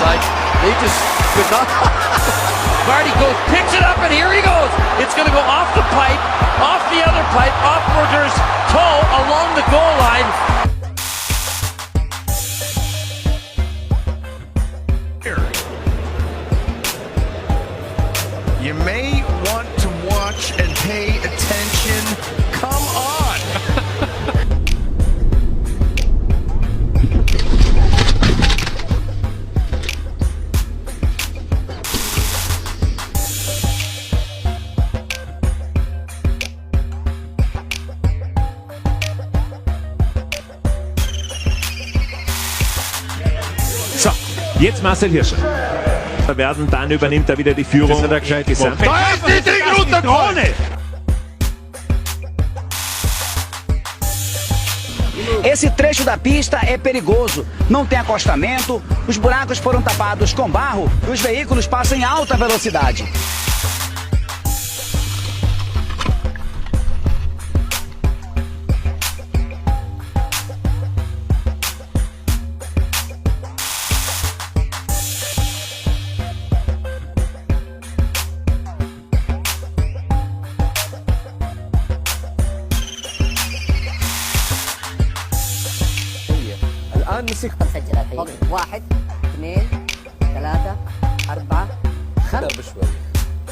side. They just could not. Marty goes, picks it up, and here he goes. It's going to go off the pipe, off the other pipe, off Berger's toe, along the goal line. You may want to watch and pay attention. Come on! So, jetzt Marcel Hirscher. Dann übernimmt er wieder die Führung. Das hat er gescheit gemacht. Da ist die Drohne! Esse trecho da pista é perigoso, não tem acostamento, os buracos foram tapados com barro e os veículos passam em alta velocidade. الآن مسك مسجل الحين 1 2 3 4 5 بشوي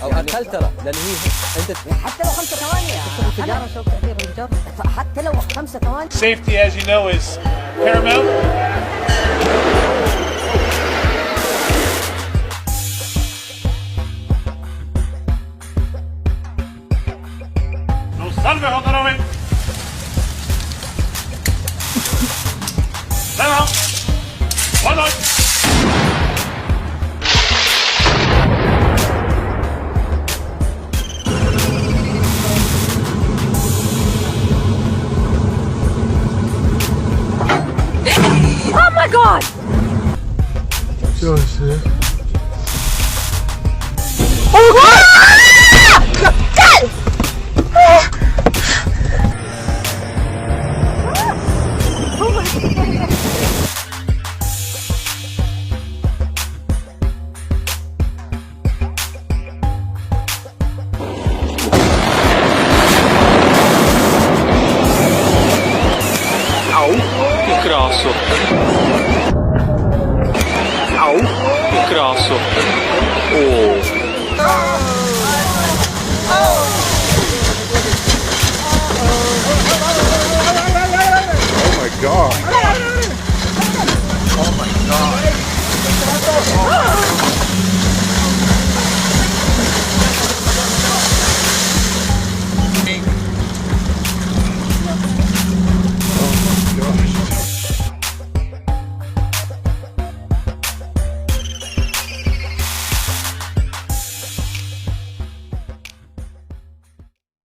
أو أقل ترى لأن هي أنت حتى لو 5 ثواني التجارة سوف تأثير الرجال حتى لو 5 ثواني. Safety, as you know, is paramount. No salve otra vez. Leva. One on. Oh my God! Che grasso.